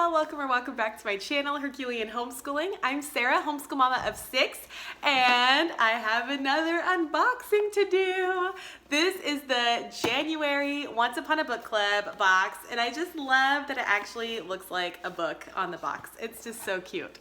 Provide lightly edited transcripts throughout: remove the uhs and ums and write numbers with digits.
y'all, welcome back to my channel, Herculean Homeschooling. I'm Sarah, homeschool mama of 6, and I have another unboxing to do. This is the January Once Upon a Book Club box, and I just love that it actually looks like a book on the box. It's just so cute.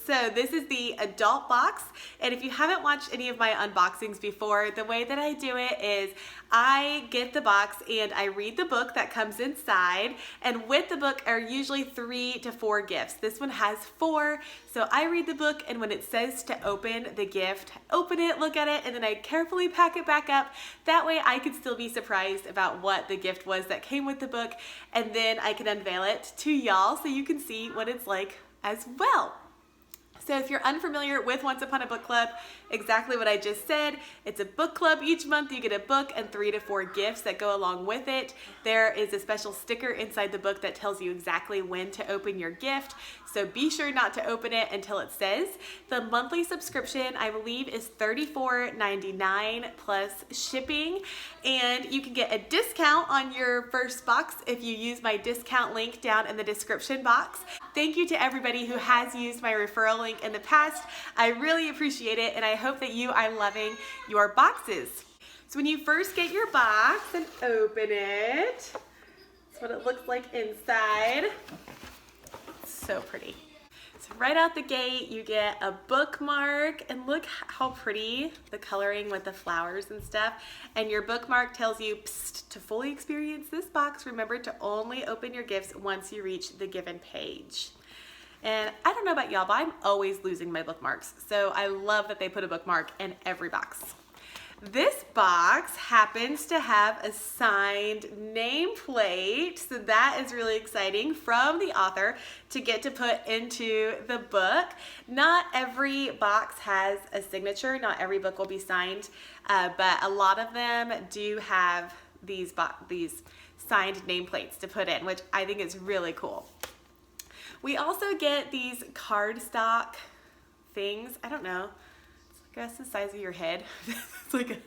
So this is the adult box, and if you haven't watched any of my unboxings before, the way that I do it is I get the box and I read the book that comes inside, and with the book are usually 3 to 4 gifts. This one has 4, so I read the book, and when it says to open the gift, open it, look at it, and then I carefully pack it back up. That way I can still be surprised about what the gift was that came with the book, and then I can unveil it to y'all so you can see what it's like as well. So if you're unfamiliar with Once Upon a Book Club, exactly what I just said. It's a book club. Each month you get a book and 3 to 4 gifts that go along with it. There is a special sticker inside the book that tells you exactly when to open your gift. So be sure not to open it until it says. The monthly subscription, I believe, is $34.99 plus shipping. And you can get a discount on your first box if you use my discount link down in the description box. Thank you to everybody who has used my referral link in the past. I really appreciate it, and I hope that you are loving your boxes. So when you first get your box and open it, that's what it looks like inside. It's so pretty. So right out the gate, you get a bookmark, and look how pretty the coloring with the flowers and stuff. And your bookmark tells you, psst, to fully experience this box, remember to only open your gifts once you reach the given page. And I don't know about y'all, but I'm always losing my bookmarks. So I love that they put a bookmark in every box. This box happens to have a signed nameplate, so that is really exciting, from the author to get to put into the book. Not every box has a signature, not every book will be signed, but a lot of them do have these signed nameplates to put in, which I think is really cool. We also get these cardstock things. I don't know. I guess the size of your head. It's like a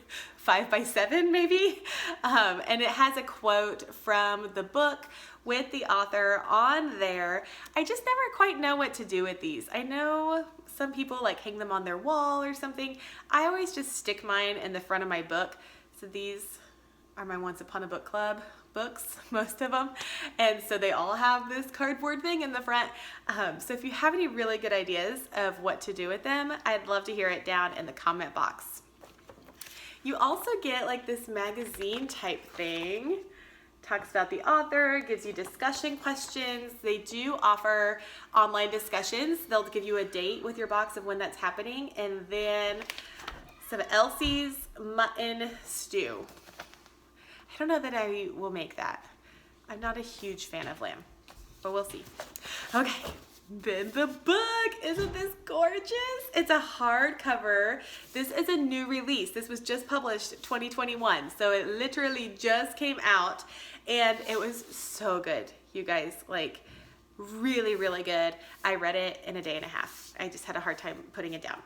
5x7 maybe. And it has a quote from the book with the author on there. I just never quite know what to do with these. I know some people like hang them on their wall or something. I always just stick mine in the front of my book. So these are my Once Upon a Book Club books, most of them, and so they all have this cardboard thing in the front. So if you have any really good ideas of what to do with them, I'd love to hear it down in the comment box. You also get like this magazine type thing. Talks about the author, gives you discussion questions. They do offer online discussions. They'll give you a date with your box of when that's happening, and then some Elsie's mutton stew. I don't know that I will make that. I'm not a huge fan of lamb, but we'll see. Okay, then the book. Isn't this gorgeous? It's a hardcover. This is a new release. This was just published 2021, so it literally just came out, and it was so good, you guys. Like, really, really good. I read it in a day and a half. I just had a hard time putting it down.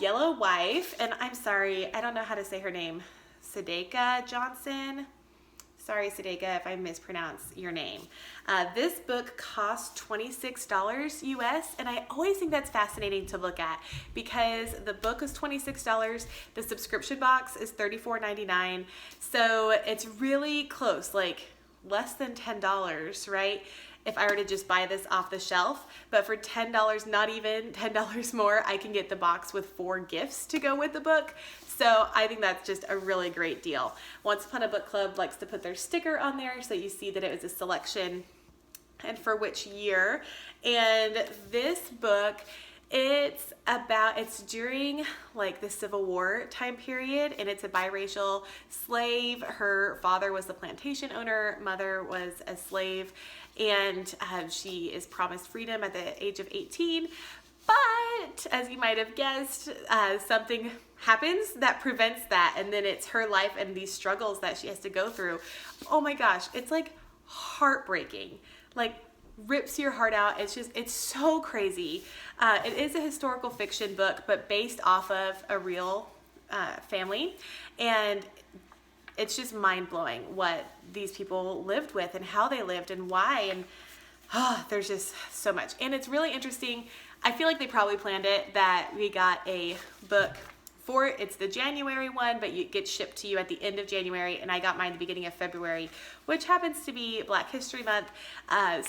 Yellow Wife, and I'm sorry, I don't know how to say her name. Sadeqa Johnson. Sorry, Sadeqa, if I mispronounce your name. This book costs $26 US, and I always think that's fascinating to look at because the book is $26, the subscription box is $34.99, so it's really close, like less than $10, right? If I were to just buy this off the shelf, but for $10, not even $10 more, I can get the box with 4 gifts to go with the book. So I think that's just a really great deal. Once Upon a Book Club likes to put their sticker on there so you see that it was a selection and for which year. And this book, it's during like the Civil War time period, and it's a biracial slave. Her father was the plantation owner, mother was a slave, and she is promised freedom at the age of 18. But as you might have guessed, something happens that prevents that, and then it's her life and these struggles that she has to go through. Oh my gosh, it's like heartbreaking. Like, rips your heart out. It's so crazy. It is a historical fiction book, but based off of a real family, and it's just mind-blowing what these people lived with and how they lived and why. And there's just so much. And it's really interesting. I feel like they probably planned it that we got a book for it. It's the January one, but it gets shipped to you at the end of January, and I got mine at the beginning of February, which happens to be Black History Month.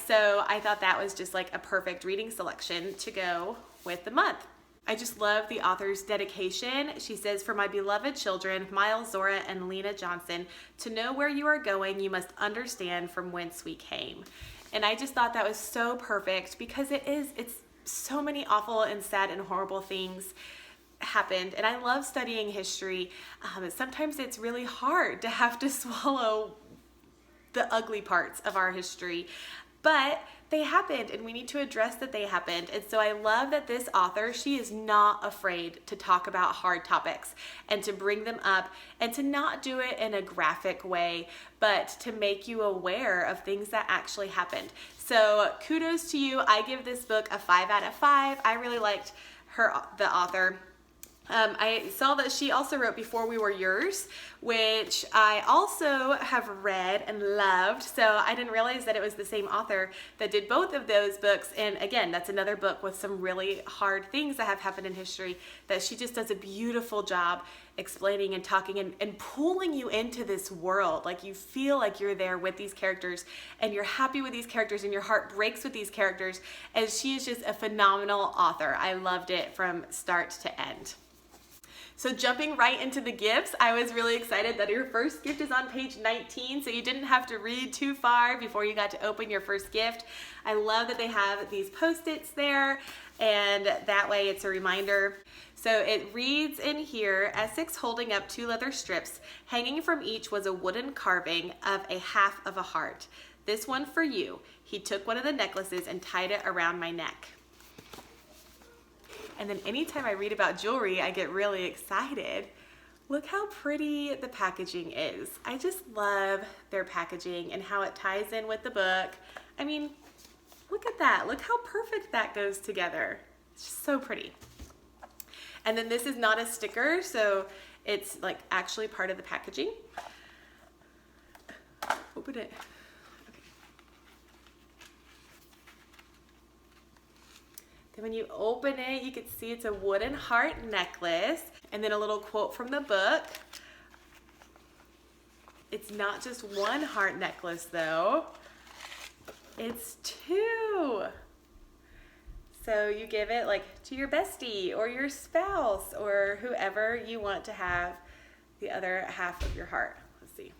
So I thought that was just like a perfect reading selection to go with the month. I just love the author's dedication. She says, "For my beloved children, Miles, Zora, and Lena Johnson, to know where you are going, you must understand from whence we came." And I just thought that was so perfect because it's so many awful and sad and horrible things happened. And I love studying history. Sometimes it's really hard to have to swallow the ugly parts of our history, but they happened and we need to address that they happened. And so I love that this author, she is not afraid to talk about hard topics and to bring them up and to not do it in a graphic way, but to make you aware of things that actually happened. So kudos to you. I give this book a 5 out of 5. I really liked the author. I saw that she also wrote Before We Were Yours, which I also have read and loved. So I didn't realize that it was the same author that did both of those books. And again, that's another book with some really hard things that have happened in history that she just does a beautiful job explaining and talking and pulling you into this world. Like you feel like you're there with these characters and you're happy with these characters and your heart breaks with these characters. And she is just a phenomenal author. I loved it from start to end. So jumping right into the gifts, I was really excited that your first gift is on page 19, so you didn't have to read too far before you got to open your first gift. I love that they have these Post-its there, and that way it's a reminder. So it reads in here, Essex holding up 2 leather strips. Hanging from each was a wooden carving of a half of a heart. This one for you. He took one of the necklaces and tied it around my neck. And then anytime I read about jewelry, I get really excited. Look how pretty the packaging is. I just love their packaging and how it ties in with the book. I mean, look at that. Look how perfect that goes together. It's just so pretty. And then this is not a sticker, so it's like actually part of the packaging. Open it. Then when you open it, you can see it's a wooden heart necklace, and then a little quote from the book. It's not just one heart necklace though, it's 2. So you give it like to your bestie or your spouse or whoever you want to have the other half of your heart. Let's see.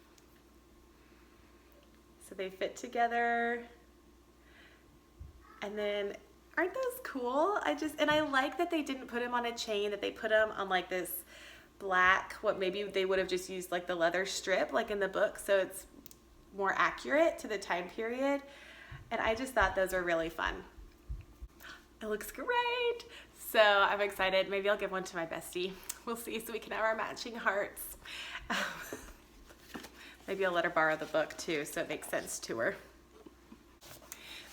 So they fit together, and then aren't those cool? I like that they didn't put them on a chain, that they put them on like this black, what maybe they would have just used like the leather strip like in the book, so it's more accurate to the time period. And I just thought those were really fun. It looks great. So I'm excited. Maybe I'll give one to my bestie. We'll see, so we can have our matching hearts. Maybe I'll let her borrow the book too, so it makes sense to her.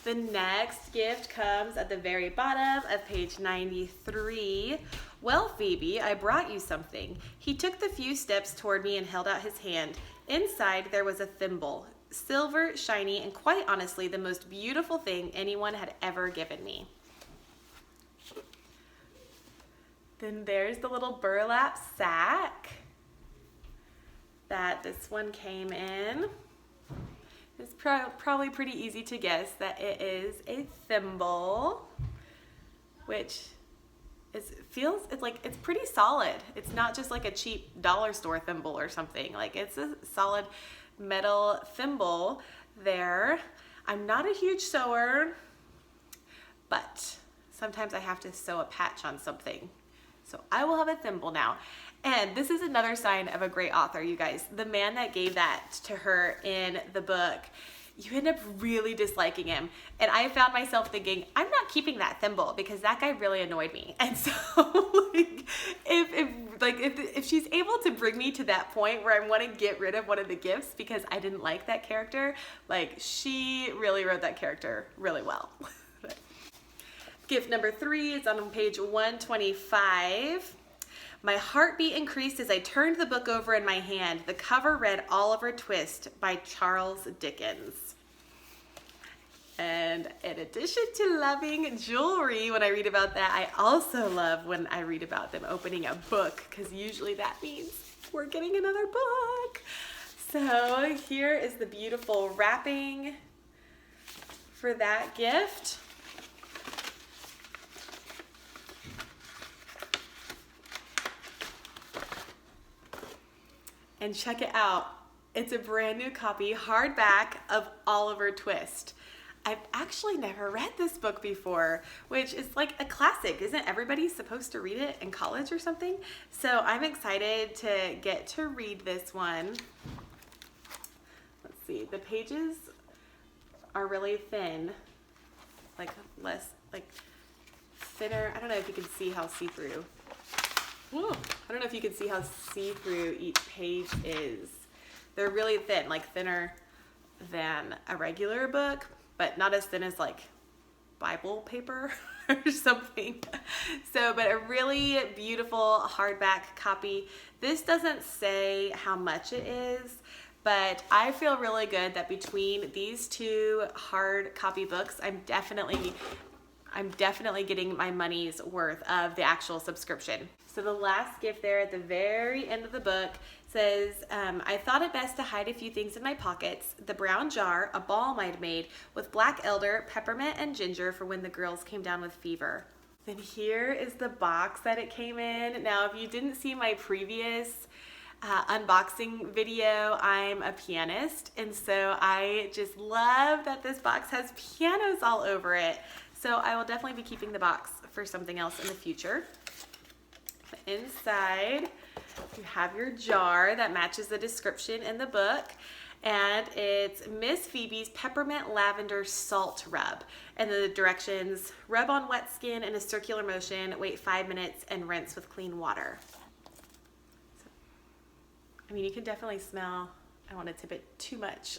The next gift comes at the very bottom of page 93. Well, Phoebe, I brought you something. He took the few steps toward me and held out his hand. Inside there was a thimble, silver, shiny, and quite honestly, the most beautiful thing anyone had ever given me. Then there's the little burlap sack that this one came in. It's probably pretty easy to guess that it is a thimble, which it's pretty solid. It's not just like a cheap dollar store thimble or something. Like it's a solid metal thimble there. I'm not a huge sewer, but sometimes I have to sew a patch on something. So I will have a thimble now. And this is another sign of a great author, you guys. The man that gave that to her in the book, you end up really disliking him. And I found myself thinking, I'm not keeping that thimble because that guy really annoyed me. And so like, if she's able to bring me to that point where I want to get rid of one of the gifts because I didn't like that character, like she really wrote that character really well. Gift number 3 is on page 125. My heartbeat increased as I turned the book over in my hand. The cover read Oliver Twist by Charles Dickens. And in addition to loving jewelry when I read about that, I also love when I read about them opening a book, because usually that means we're getting another book. So here is the beautiful wrapping for that gift. And check it out. It's a brand new copy, hardback, of Oliver Twist. I've actually never read this book before, which is like a classic. Isn't everybody supposed to read it in college or something? So I'm excited to get to read this one. Let's see, the pages are really thin, like less, like thinner. I don't know if you can see how see-through. Whoa. I don't know if you can see how see-through each page is. They're really thin, like thinner than a regular book, but not as thin as like Bible paper or something. So, but a really beautiful hardback copy. This doesn't say how much it is, but I feel really good that between these two hard copy books, I'm definitely getting my money's worth of the actual subscription. So the last gift there at the very end of the book says, I thought it best to hide a few things in my pockets. The brown jar, a balm I'd made with black elder, peppermint, and ginger for when the girls came down with fever. Then here is the box that it came in. Now, if you didn't see my previous unboxing video, I'm a pianist, and so I just love that this box has pianos all over it. So I will definitely be keeping the box for something else in the future. Inside, you have your jar that matches the description in the book, and it's Miss Phoebe's Peppermint Lavender Salt Rub. And the directions: rub on wet skin in a circular motion, wait 5 minutes, and rinse with clean water. So, I mean, you can definitely smell, I don't want to tip it too much,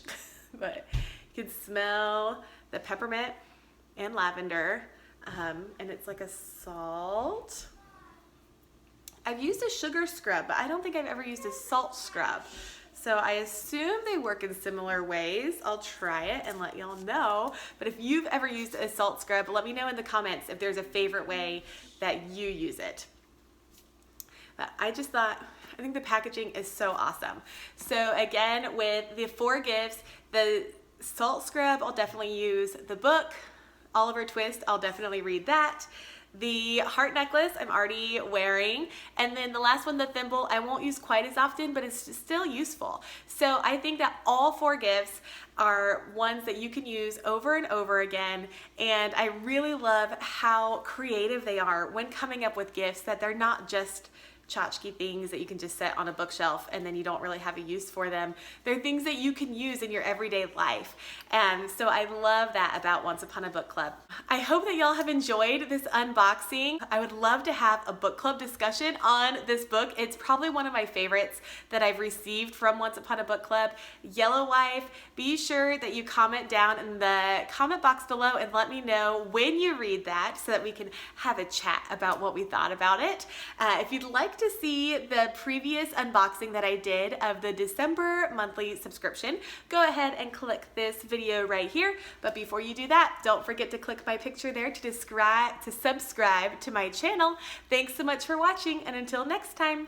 but you can smell the peppermint and lavender, and it's like a salt. I've used a sugar scrub, but I don't think I've ever used a salt scrub. So I assume they work in similar ways. I'll try it and let y'all know. But if you've ever used a salt scrub, let me know in the comments if there's a favorite way that you use it. But I think the packaging is so awesome. So again, with the 4 gifts, the salt scrub, I'll definitely use. The book, Oliver Twist, I'll definitely read that. The heart necklace I'm already wearing, and then the last one, the thimble, I won't use quite as often, but it's still useful. So I think that all 4 gifts are ones that you can use over and over again, and I really love how creative they are when coming up with gifts, that they're not just tchotchke things that you can just set on a bookshelf and then you don't really have a use for them. They're things that you can use in your everyday life. And so I love that about Once Upon a Book Club. I hope that y'all have enjoyed this unboxing. I would love to have a book club discussion on this book. It's probably one of my favorites that I've received from Once Upon a Book Club. Yellow Wife, be sure that you comment down in the comment box below and let me know when you read that so that we can have a chat about what we thought about it. If you'd like to see the previous unboxing that I did of the December monthly subscription, go ahead and click this video right here. But before you do that, don't forget to click my picture there to subscribe to my channel. Thanks so much for watching, and until next time.